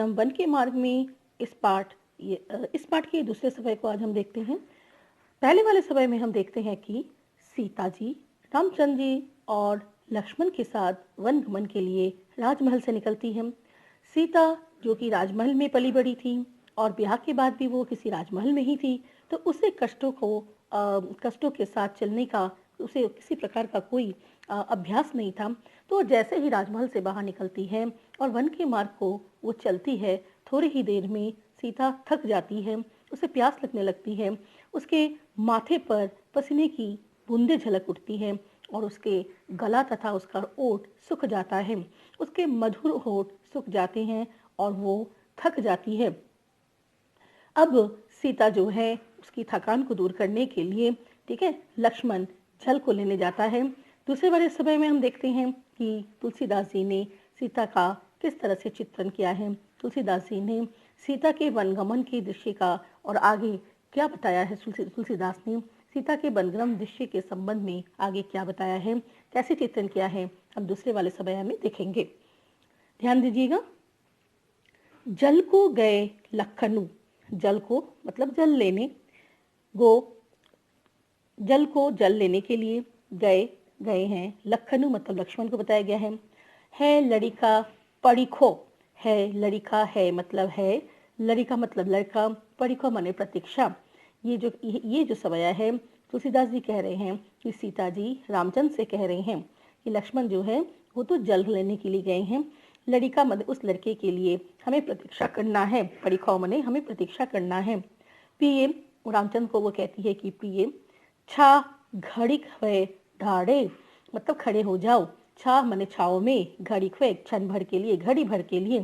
हम वन के मार्ग में इस पाठ के दूसरे समय को आज हम देखते हैं। पहले वाले समय में हम देखते हैं कि सीता जी, रामचंद्र जी और लक्ष्मण के साथ वन गमन के लिए राजमहल से निकलती हैं। सीता जो कि राजमहल में पली बड़ी थी और ब्याह के बाद भी वो किसी राजमहल में ही थी, तो उसे कष्टों के साथ चलने का उसे किसी प्रकार का कोई अभ्यास नहीं था। तो जैसे ही राजमहल से बाहर निकलती है और वन के मार्ग को वो चलती है, थोड़ी ही देर में सीता थक जाती है, उसे प्यास लगने लगती है, उसके माथे पर पसीने की बूंदें झलक उठती हैं और उसके गला तथा उसका ओठ सूख जाता है, उसके मधुर होठ सूख जाते हैं और वो थक जाती है। अब सीता जो है उसकी थकान को दूर करने के लिए, ठीक है, लक्ष्मण जल को लेने जाता है। दूसरे वाले समय में हम देखते हैं कि तुलसीदास जी ने सीता का किस तरह से चित्रण किया है। तुलसीदास जी ने सीता के वनगमन के दृश्य का और आगे क्या बताया है, तुलसीदास ने सीता के वनगमन दृश्य के संबंध में आगे क्या बताया है, कैसे चित्रण किया है, हम दूसरे वाले समय में देखेंगे। ध्यान दीजिएगा। जल को गए लखनऊ, जल को मतलब जल लेने, जल को जल लेने के लिए गए हैं। लखनऊ मतलब लक्ष्मण को बताया गया है लड़िका परीखो, है लड़िका, है मतलब है, लड़िका मतलब लड़का, परीखो माने प्रतीक्षा। ये जो सवया है, तुलसीदास जी कह रहे हैं कि सीता जी रामचंद्र से कह रहे हैं कि लक्ष्मण जो है वो तो जल लेने के लिए गए हैं, लड़िका मतलब उस लड़के के लिए हमें प्रतीक्षा करना है, परीखो माने हमें प्रतीक्षा करना है। प्रिय, रामचंद्र को वो कहती है कि प्रिय छा घड़ी हुए ढाड़े, मतलब खड़े हो जाओ, छा माने छाओ में, घड़ी हुए क्षण भर के लिए, घड़ी भर के लिए।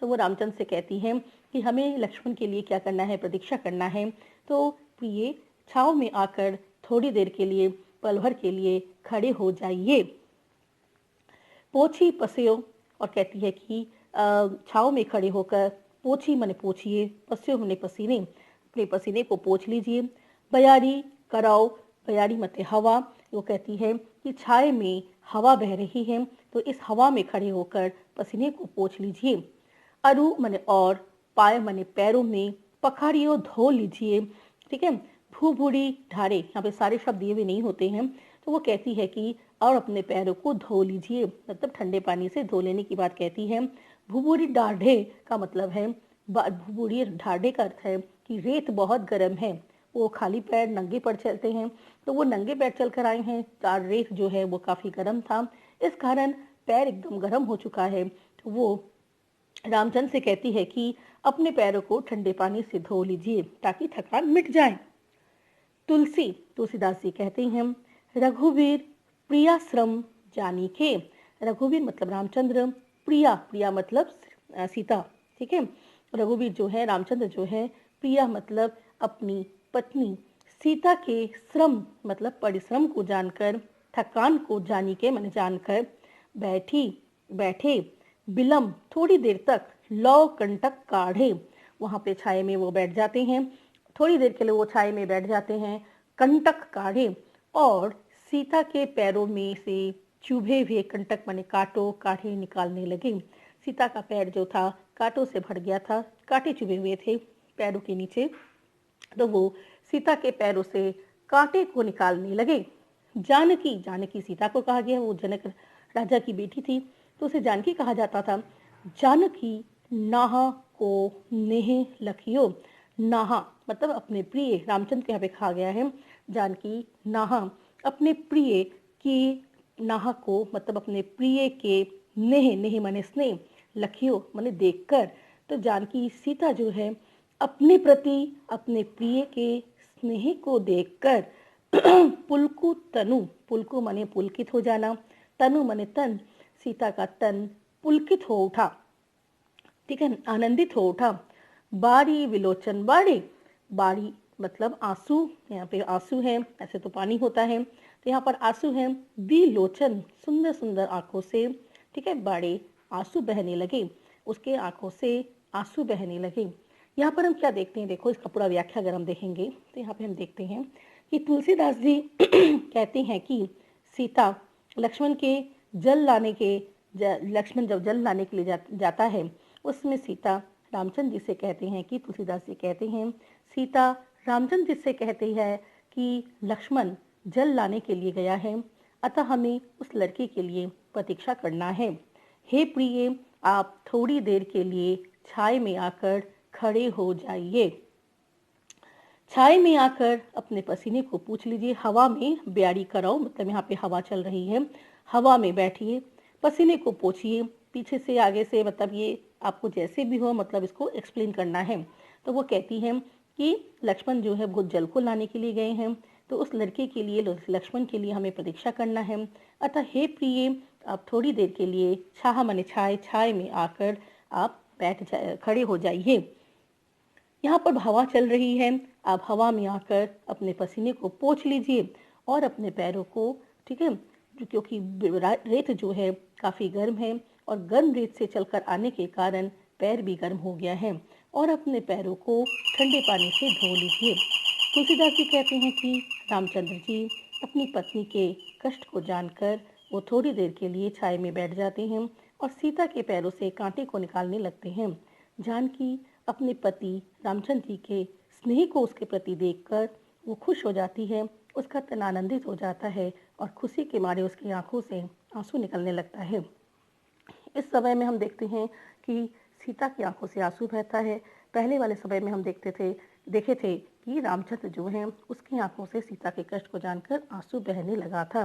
तो वो रामचंद्र से कहती है कि हमें लक्ष्मण के लिए क्या करना है, प्रतीक्षा करना है। तो प्रिय छाओ में आकर थोड़ी देर के लिए, पल भर के लिए खड़े हो जाइए। पोछी पसियो, और कहती है कि छाओ में खड़े होकर पोछी माने पोछिए, पसियो माने पसीने, अपने पसीने को पोछ लीजिए। बयारी कराओ, बयारी मते हवा, वो कहती है कि छाए में हवा बह रही है तो इस हवा में खड़े होकर पसीने को पोछ लीजिए। अरु मने और, पाय मने पैरों में, पखाड़ियो धो लीजिए, ठीक है। भूभूड़ी ढारे, यहाँ पे सारे शब्द दिए हुए नहीं होते हैं, तो वो कहती है कि और अपने पैरों को धो लीजिए, मतलब ठंडे पानी से धो लेने की बात कहती है। भूभूड़ी डाढ़े का मतलब है, भूभूड़ी ढाढ़े का अर्थ है कि रेत बहुत गर्म है, वो खाली पैर नंगे पैर चलते हैं, तो वो नंगे पैर चल कर आए हैं, रेत जो है वो काफी गर्म था, इस कारण पैर एकदम गर्म हो चुका है। तो वो रामचंद्र से कहती है कि अपने पैरों को ठंडे पानी से धो लीजिए ताकि थकान मिट जाए। तुलसीदास जी कहते हैं रघुवीर प्रियाश्रम जानी के, रघुवीर मतलब रामचंद्र, प्रिया मतलब सीता, ठीक है। रघुवीर जो है, रामचंद्र जो है, प्रिया मतलब अपनी पत्नी सीता के श्रम मतलब परिश्रम को जानकर, थकान को जानी के मन जानकर बैठे बिलम थोड़ी देर तक, लौ कंटक काढ़े, वहां पे छाए में वो बैठ जाते हैं, थोड़ी देर के लिए वो छाए में बैठ जाते हैं, कंटक काढ़े, और सीता के पैरों में से चुभे हुए कंटक माने कांटों काढ़े निकालने लगे। सीता का पैर जो था कांटों से भर गया था, कांटे चुभे हुए थे पैरों के नीचे, तो वो सीता के पैरों से कांटे को निकालने लगे। जानकी सीता को कहा गया, वो जनक राजा की बेटी थी तो उसे जानकी कहा जाता था। जानकी नाहा को नेह लखियो, नाहा मतलब अपने प्रिय, रामचंद्र के यहाँ पे कहा गया है जानकी नाहा अपने प्रिय की, नाहा को मतलब अपने प्रिय के, नेह माने स्नेह, लखियो माने देखकर, तो जानकी सीता जो है अपने प्रति अपने प्रिय के स्नेह को देखकर पुलकु तनु, पुलकु माने पुलकित हो जाना, तनु माने तन, सीता का तन पुलकित हो उठा, ठीक है, आनंदित हो उठा। बारी विलोचन बाड़ी, बाड़ी मतलब आंसू, यहाँ पे आंसू है, ऐसे तो पानी होता है, तो यहाँ पर आंसू है। विलोचन सुंदर सुंदर आंखों से, ठीक है, बाड़े आंसू बहने लगे, उसके आंखों से आंसू बहने लगे। यहाँ पर हम क्या देखते हैं, देखो इसका पूरा व्याख्या अगर हम देखेंगे तो यहाँ पे हम देखते हैं कि तुलसीदास जी कहते हैं कि सीता लक्ष्मण जब जल लाने के लिए जाता है, उसमें सीता रामचंद्र जी से कहते हैं कि तुलसीदास जी कहते हैं, सीता रामचंद्र जी से कहती है कि लक्ष्मण जल लाने के लिए गया है, अतः हमें उस लड़के के लिए प्रतीक्षा करना है। हे प्रिय, आप थोड़ी देर के लिए छाए में आकर खड़े हो जाइए। छाए में आकर अपने पसीने को पूछ लीजिए, हवा में ब्यारी कराओ, मतलब यहाँ पे हवा चल रही है, हवा में बैठिए, पसीने को पोंछिए, पीछे से आगे से, मतलब ये आपको जैसे भी हो, मतलब इसको एक्सप्लेन करना है। तो वो कहती है कि लक्ष्मण जो है वो जल को लाने के लिए गए हैं, तो उस लड़के के लिए, लक्ष्मण के लिए हमें प्रतीक्षा करना है। अतः हे प्रिय, आप थोड़ी देर के लिए छाह माने छाए, छाए में आकर आप खड़े हो जाइए। यहाँ पर हवा चल रही है, आप हवा में आकर अपने पसीने को पोंछ लीजिए और अपने पैरों को, ठीक है, क्योंकि रेत जो है काफ़ी गर्म है और गर्म रेत से चलकर आने के कारण पैर भी गर्म हो गया है, और अपने पैरों को ठंडे पानी से धो लीजिए। तुलसीदास जी कहते हैं कि रामचंद्र जी अपनी पत्नी के कष्ट को जानकर वो थोड़ी देर के लिए छाए में बैठ जाते हैं और सीता के पैरों से कांटे को निकालने लगते हैं। जानकी अपने पति रामचंद्र जी के स्नेह को उसके प्रति देखकर वो खुश हो जाती है, उसका तन आनंदित हो जाता है और खुशी के मारे उसकी आंखों से आंसू निकलने लगता है। इस समय में हम देखते हैं कि सीता की आंखों से आंसू बहता है। पहले वाले समय में हम देखे थे कि रामचंद्र जो हैं उसकी आंखों से सीता के कष्ट को जानकर आंसू बहने लगा था।